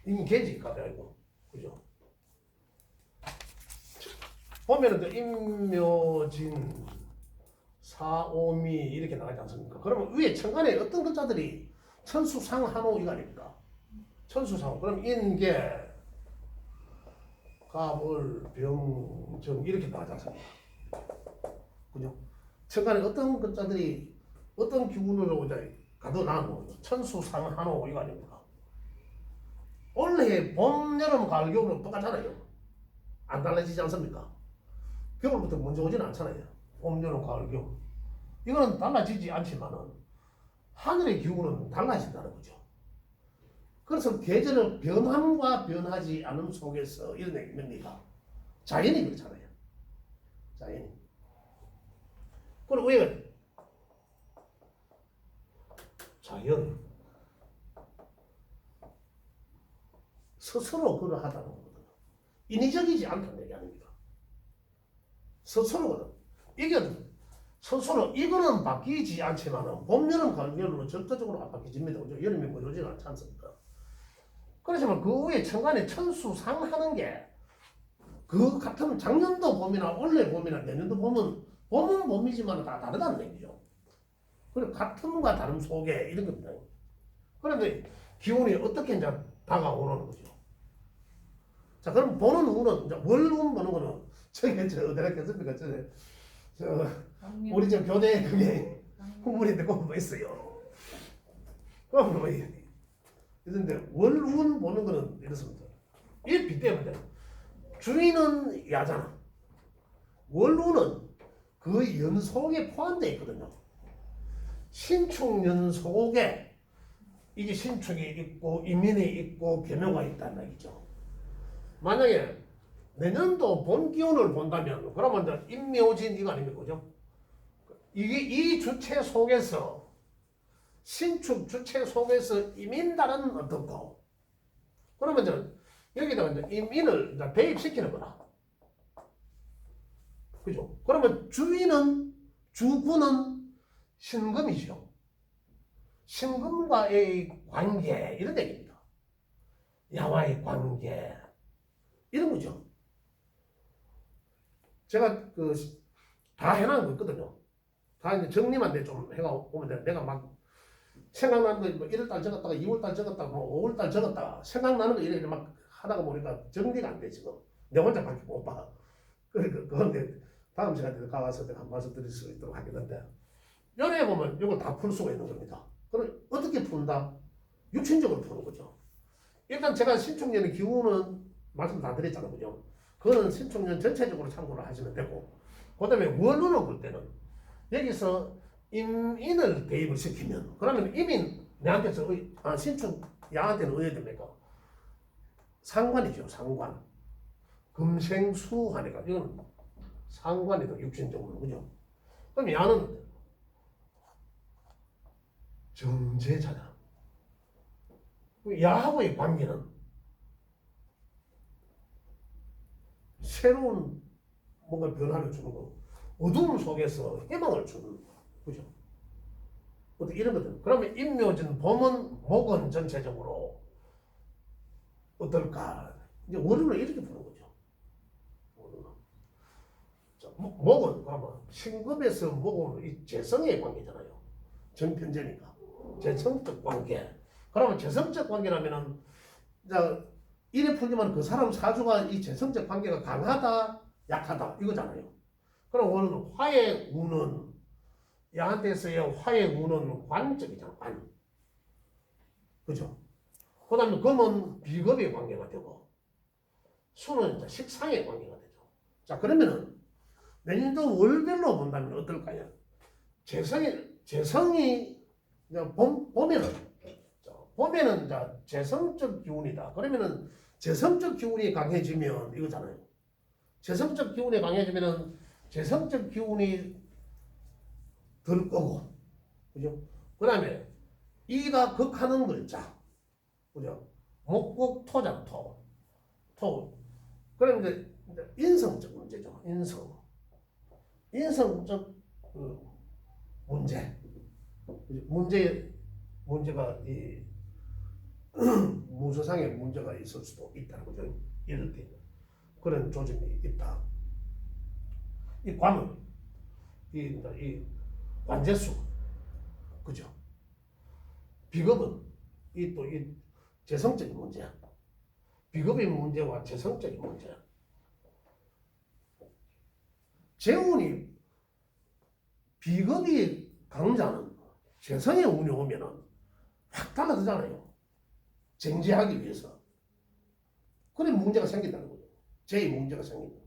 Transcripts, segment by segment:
임계지가 아니고, 그죠? 보면은 임묘진, 사오미 이렇게 나가지 않습니까? 그러면 위에 천간에 어떤 글자들이 천수상한호 이거 아닙니까? 천수상호. 그럼 인계, 가물, 병정 이렇게 나가지 않습니까? 그죠? 천간에 어떤 글자들이 어떤 기운으로 이제 가둬나고 천수상한호 이거 아닙니까? 원래 봄, 여름, 가을, 겨울은 똑같잖아요. 안 달라지지 않습니까? 겨울부터 먼저 오지는 않잖아요. 봄, 여름, 가을, 겨울. 이거는 달라지지 않지만은 하늘의 기운은 달라진다는 거죠. 그래서 계절의 변함과 변하지 않음 속에서 이런 얘기 뭡니까? 자연이 그렇잖아요. 자연이. 그리고 왜 자연 스스로 그러하다는 거거든요. 인위적이지 않다는 얘기 아닙니까? 스스로거든. 이게 스스로 이거는 바뀌지 않지만은 봄, 여름, 가을, 겨울은 절대적으로 안 바뀌집니다. 그죠? 여름이 뭐 오지는 않지 않습니까? 그렇지만 그 후에 천간에 천수상하는 게 그 같은 작년도 봄이나 올해 봄이나 내년도 봄은 봄은 봄이지만 다 다르다는 얘기죠. 그리고 같음과 다름 속에 이런 겁니다. 그런데 기운이 어떻게 이제 다가오는 거죠. 자, 그럼 보는 운은 이제 월운 보는 거는 저게 저 어디가 했습니까? 저 우리 저 교대 그게 후문인데 그거 뭐 있어요. 그럼 뭐 이런데 월운 보는 거는 이렇습니다. 이 빗대면 주인은 야잖아. 월운은 그 연속에 포함되어 있거든요. 신축 연속에 이게 신축이 있고 임인이 있고 계묘가 있다는 얘기죠. 만약에 내년도 본 기운을 본다면 그러면 이제 임묘진 이거 아닙니까? 그죠? 이게 이 주체 속에서 신축 주체 속에서 임인달은 어떻고 그러면 이제 여기다가 이제 임인을 이제 대입시키는 거다. 그죠? 그러면 주인은 주군은 신금이죠. 신금과의 관계 이런 얘기입니다. 야와의 관계 이런 거죠. 제가 그 다 해놓은 거 있거든요. 다 이제 정리만 좀 해가 오면 돼. 내가 막 생각나는 거 뭐 1월달 적었다가 2월달 적었다가 뭐 5월달 적었다가 생각나는 거 이래 막 하다가 보니까 정리가 안 돼 지금. 내 혼자 밖에 못 봐. 그런데 다음 시간에 가서 내가 한 말씀 드릴 수 있도록 하겠는데 연애에 보면 이걸 다 풀 수가 있는 겁니다. 그럼 어떻게 푼다? 육신적으로 푸는 거죠. 일단 제가 신축년의 기운은 말씀 다 드렸잖아요. 그죠? 그거는 신축년 전체적으로 참고를 하시면 되고 그 다음에 원론을 볼 때는 여기서 임인을 대입을 시키면 그러면 임인 내한테서 신축 야한테는 어디 됩니까? 상관이죠. 상관. 금생수하니까 이건 상관이다. 육신적으로. 그죠? 그럼 야는 정제잖아. 야하고의 관계는 새로운 뭔가 변화를 주는 거, 어두움 속에서 희망을 주는 거, 그죠? 어떻게 이런 것들. 그러면 임묘진 봄은 목은 전체적으로 어떨까? 이제 월요일은 이렇게 보는 거죠. 자, 목은 그러면 신금에서 목은 이 재성의 관계잖아요. 정편제니까 재성적 관계. 그러면 재성적 관계라면은 자 이래 풀리면 그 사람 사주가 이 재성적 관계가 강하다, 약하다 이거잖아요. 그럼 오늘 화의 운은 야한테서의 화의 운은 관적이잖아. 관. 그죠? 그 다음에 금은 비겁의 관계가 되고 수는 이제 식상의 관계가 되죠. 자 그러면은 내년도 월별로 본다면 어떨까요? 재성이 봄에는 이제 재성적 기운이다. 그러면은 재성적 기운이 강해지면 이거잖아요. 재성적 기운이 강해지면은 재성적 기운이 들 거고, 그죠? 그 다음에 이가 극하는 글자, 그죠? 목국 토장 토. 그럼 이제 인성적 문제죠. 인성적 그 문제가 이 문서상의 문제가 있을 수도 있다는 거죠. 이럴 때 그런 조짐이 있다. 이 관은 이 관제수, 그죠? 비겁은 이 재성적인 문제야. 비겁의 문제와 재성적인 문제야. 재운이 비겁이 강자는 재성의 운이 오면은 확 달라지잖아요. 쟁제하기 위해서. 그래 문제가 생긴다는 거죠. 제의 문제가 생긴다.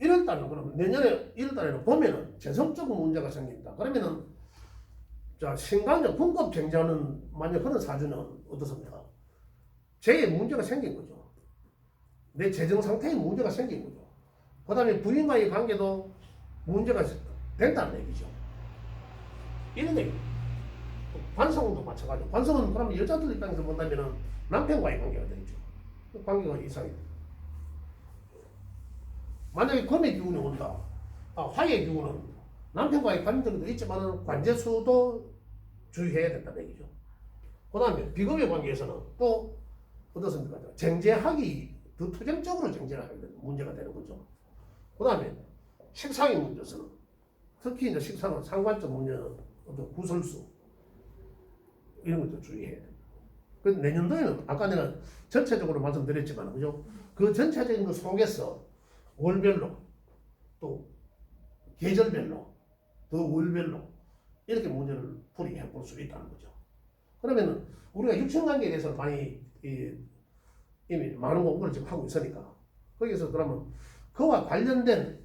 1월달은 그럼 내년에 1월달에는 보면은 재성적 문제가 생긴다. 그러면은 자 신강적 분급 쟁제하는 만약 그런 사주는 어떻습니까? 제의 문제가 생긴 거죠. 내 재정 상태에 문제가 생긴 거죠. 그 다음에 부인과의 관계도 문제가 된다는 얘기죠. 이런 얘기. 관성도 마찬가지고. 관성은 그러면 여자들 입장에서 본다면은 남편과의 관계가 되죠. 그 관계가 이상해. 만약에 금의 기운이 온다. 화의 기운은 남편과의 관계도 있지만 관제수도 주의해야 된다는 얘기죠. 그 다음에 비겁의 관계에서는 또 어떻습니까? 쟁제하기 더 투쟁적으로 쟁제를 하게 되는 문제가 되는 거죠. 그 다음에 식상의 문제에서는 특히 이제 식상은 상관적 문제는 어떤 구설수 이런 것도 주의해야 됩니다. 그래서 내년도에는 아까 내가 전체적으로 말씀드렸지만 그죠? 그 전체적인 것 속에서 월별로 또 계절별로 또 월별로 이렇게 문제를 풀이해 볼 수 있다는 거죠. 그러면은 우리가 육신관계에 대해서 많이 이미 많은 공부를 지금 하고 있으니까 거기서 그러면 그와 관련된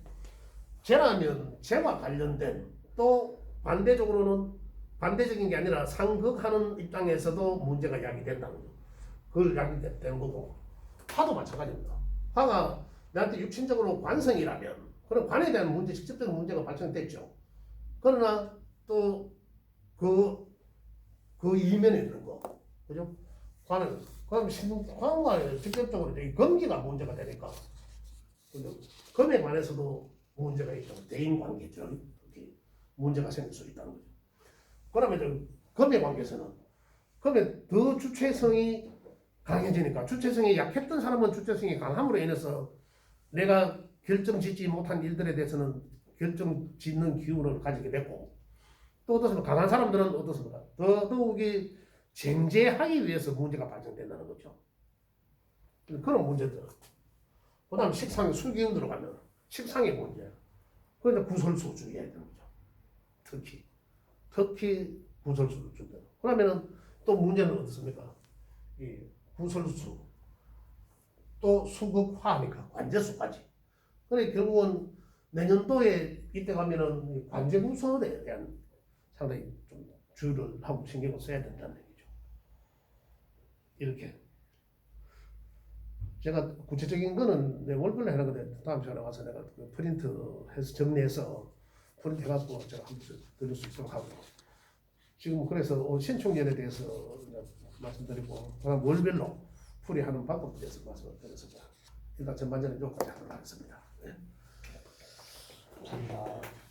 재라면 재와 관련된 또 반대적으로는 반대적인 게 아니라 상극하는 입장에서도 문제가 야기된다는 거죠. 그걸 야기되는 거고 화도 마찬가지입니다. 화가 나한테 육신적으로 관성이라면 그런 관에 대한 문제, 직접적인 문제가 발생됐죠. 그러나 또 그 이면에 있는 거, 그죠? 관은 그럼 관과 직접적으로 금기가 문제가 되니까 금에 관해서도 문제가 있죠. 대인 관계죠. 문제가 생길 수 있다는 거죠. 그러면 금의 관계에서는 금의 더 주체성이 강해지니까 주체성이 약했던 사람은 주체성이 강함으로 인해서 내가 결정짓지 못한 일들에 대해서는 결정짓는 기운을 가지게 되고 또 어떻습니까? 강한 사람들은 어떻습니까? 더더욱이 쟁제하기 위해서 문제가 발생된다는 거죠. 그런 문제들. 그 다음 식상의 술기운 들어가면 식상의 문제. 그런데 구설수 주의해야 되는 거죠. 특히 구설수를 준다. 그러면은 또 문제는 어떻습니까? 이 구설수 또 수극화하니까 관제수까지. 그래 결국은 내년도에 이때 가면은 관제구설에 대한 상당히 좀 주의를 하고 신경을 써야 된다는 얘기죠. 이렇게 제가 구체적인 거는 내 월별로 해놨거든. 다음 시간에 와서 내가 프린트해서 정리해서 프린트해갖고 제가 한번 드릴 수 있도록 하고 지금 그래서 신축년에 대해서 말씀드리고 그다음 월별로 풀이하는 방법에 대해서 말씀을 드렸습니다. 일단 전반전에 여기까지 하도록 하겠습니다. 네. 감사합니다.